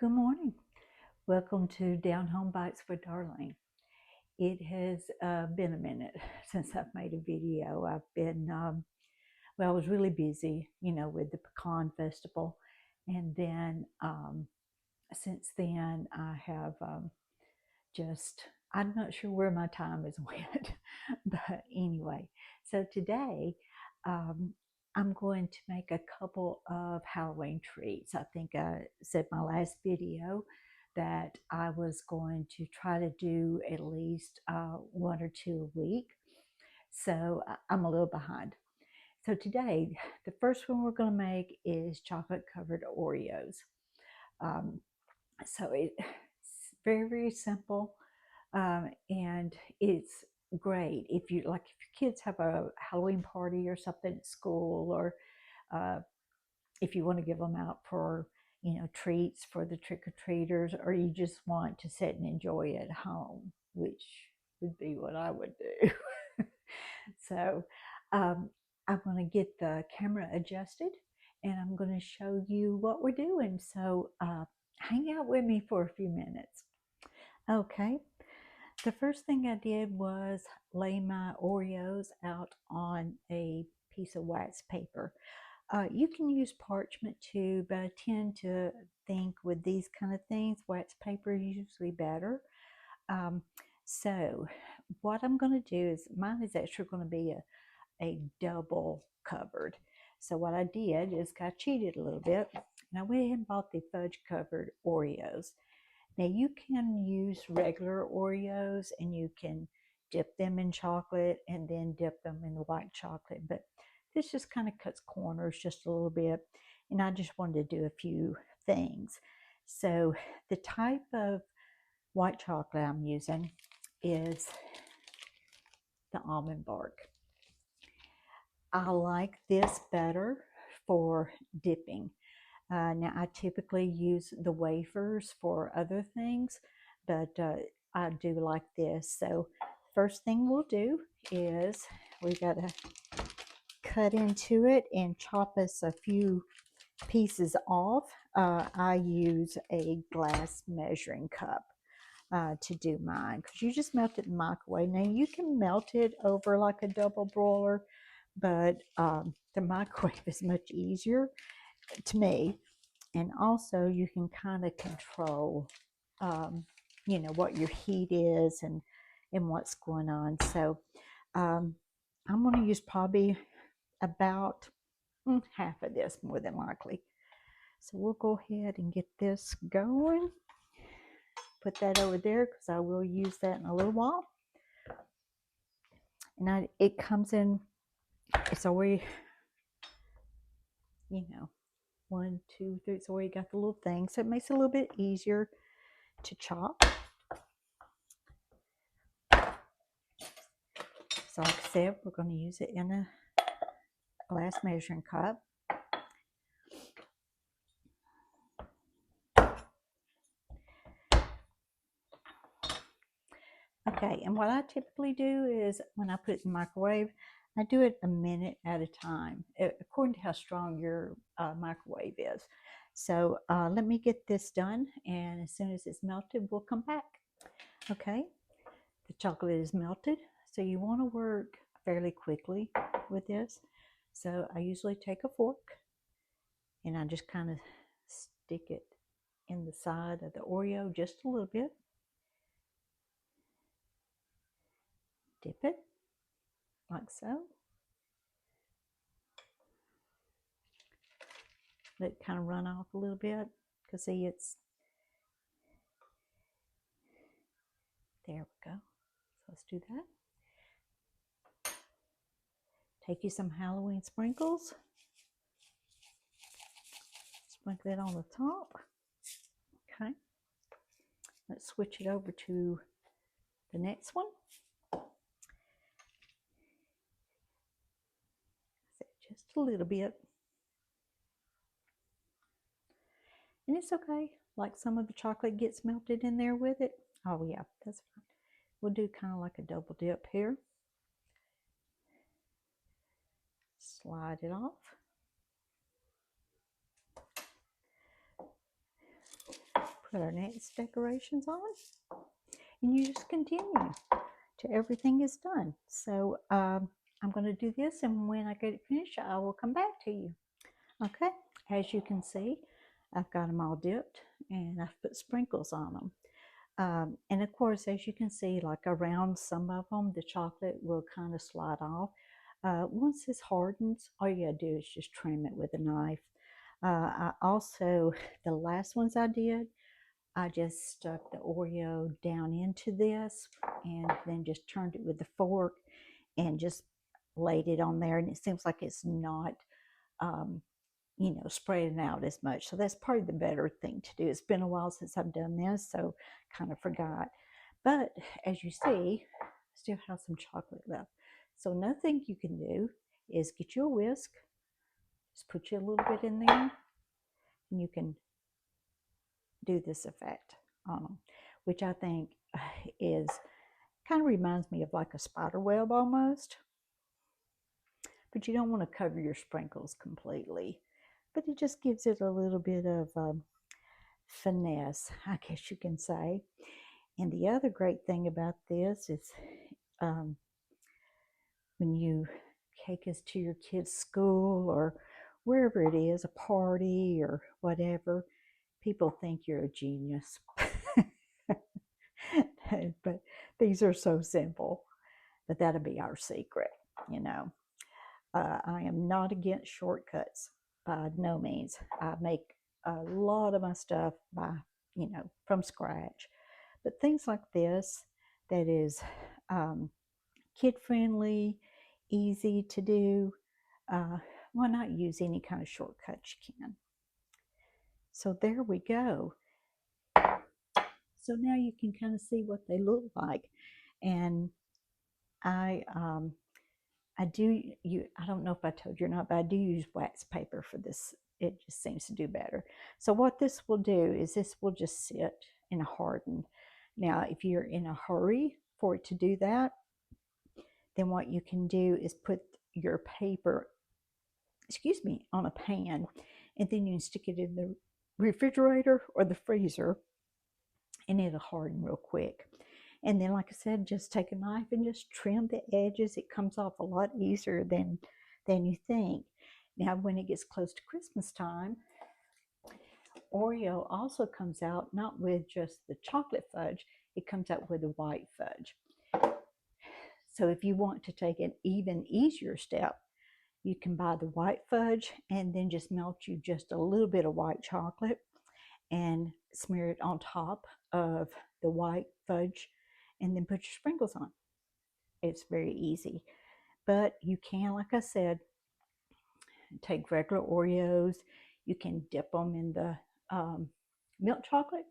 Good morning. Welcome to Down Home Bites with Darlene. It has been a minute since I've made a video. I've been, I was really busy, with the pecan festival. And then since then, I have I'm not sure where my time has went. But anyway, so today, um, I'm going to make a couple of Halloween treats. I think I said my last video that I was going to try to do at least one or two a week. So I'm a little behind. So today, the first one we're going to make is chocolate covered Oreos. Um, so it's very, very simple. And it's great if you like, if your kids have a Halloween party or something at school, or uh, if you want to give them out for treats for the trick-or-treaters, or you just want to sit and enjoy at home, which would be what I would do. So I'm going to get the camera adjusted and I'm going to show you what we're doing. So hang out with me for a few minutes. Okay, the first thing I did was lay my Oreos out on a piece of wax paper. You can use parchment too, but I tend to think with these kind of things, wax paper is usually better. So what I'm going to do is, mine is actually going to be a double covered. So what I did is I cheated a little bit, and I went ahead and bought the fudge covered Oreos. Now you can use regular Oreos and you can dip them in chocolate and then dip them in the white chocolate, but this just kind of cuts corners just a little bit, and I just wanted to do a few things. So the type of white chocolate I'm using is the almond bark. I like this better for dipping. Now, I typically use the wafers for other things, but I do like this. So first thing we'll do is we got to cut into it and chop us a few pieces off. I use a glass measuring cup to do mine, because you just melt it in the microwave. Now you can melt it over like a double broiler, but the microwave is much easier to me. And also you can kind of control what your heat is and what's going on. So I'm going to use probably about half of this, more than likely. So we'll go ahead and get this going. Put that over there because I will use that in a little while. And it comes in, it's already, 1, 2, 3. It's already got the little thing, so it makes it a little bit easier to chop. So like I said, we're going to use it in a glass measuring cup. Okay, and what I typically do is when I put it in the microwave, I do it a minute at a time, according to how strong your microwave is. So let me get this done, and as soon as it's melted, we'll come back. Okay, the chocolate is melted, so you want to work fairly quickly with this. So I usually take a fork and I just kind of stick it in the side of the Oreo just a little bit. Dip it like so. Let it kind of run off a little bit, because see, it's there. We go. So let's do that. Take you some Halloween sprinkles. Sprinkle it on the top. Okay. Let's switch it over to the next one. Just a little bit. And it's okay. Like some of the chocolate gets melted in there with it. Oh yeah, that's fine. We'll do kind of like a double dip here. Slide it off. put our next decorations on, and you just continue till everything is done. So I'm going to do this, and when I get it finished, I will come back to you. Okay, as you can see, I've got them all dipped, and I've put sprinkles on them. And of course, as you can see, like around some of them, the chocolate will kind of slide off. Once this hardens, all you gotta do is just trim it with a knife. I also, the last ones I did, I just stuck the Oreo down into this and then just turned it with the fork and just laid it on there. And it seems like it's not, um, spreading out as much. So that's probably the better thing to do. It's been a while since I've done this, so kind of forgot. But as you see, I still have some chocolate left. So nothing you can do is get you a whisk, just put you a little bit in there, and you can do this effect on them, which I think is kind of reminds me of like a spider web almost. But you don't want to cover your sprinkles completely. But it just gives it a little bit of finesse, I guess you can say. And the other great thing about this is um, when you take us to your kids' school or wherever it is, a party or whatever, people think you're a genius. But these are so simple. But that'll be our secret, you know. I am not against shortcuts by no means. I make a lot of my stuff by, from scratch. But things like this, that is kid friendly, easy to do, why not use any kind of shortcut you can? So there we go. So now you can kind of see what they look like. And I I don't know if I told you or not, but I do use wax paper for this. It just seems to do better. So what this will do is this will just sit and harden. Now, if you're in a hurry for it to do that, then what you can do is put your paper, on a pan, and then you can stick it in the refrigerator or the freezer, and it'll harden real quick. And then, like I said, just take a knife and just trim the edges. It comes off a lot easier than you think. Now, when it gets close to Christmas time, Oreo also comes out not with just the chocolate fudge, it comes out with the white fudge. So if you want to take an even easier step, you can buy the white fudge and then just melt you just a little bit of white chocolate and smear it on top of the white fudge and then put your sprinkles on. It's very easy. But you can, like I said, take regular Oreos. You can dip them in the milk chocolate,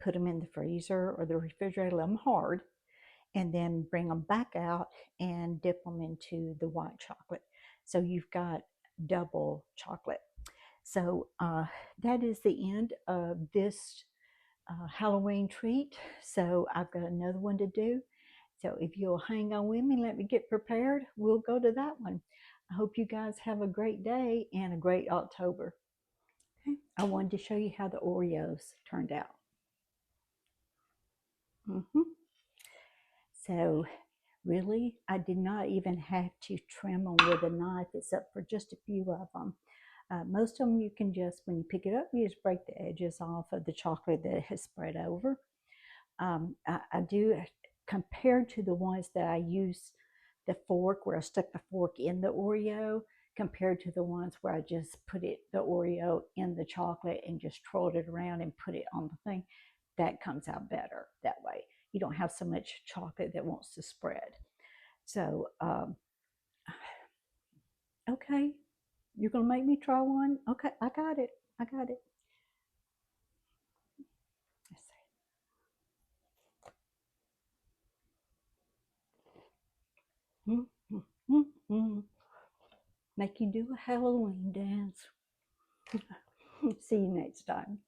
put them in the freezer or the refrigerator, let them hard, and then bring them back out and dip them into the white chocolate. So you've got double chocolate. So that is the end of this Halloween treat. So I've got another one to do. So if you'll hang on with me, let me get prepared, we'll go to that one. I hope you guys have a great day and a great October. Okay. I wanted to show you how the Oreos turned out. So really, I did not even have to trim them with a knife except for just a few of them. Most of them you can just, when you pick it up, you just break the edges off of the chocolate that has spread over. I do, compared to the ones that I use the fork, where I stuck the fork in the Oreo, compared to the ones where I just put the Oreo in the chocolate and just twirled it around and put it on the thing, that comes out better that way. You don't have so much chocolate that wants to spread. So, okay, you're gonna make me try one? Okay, I got it. I got it. Let's see. Make you do a Halloween dance. See you next time.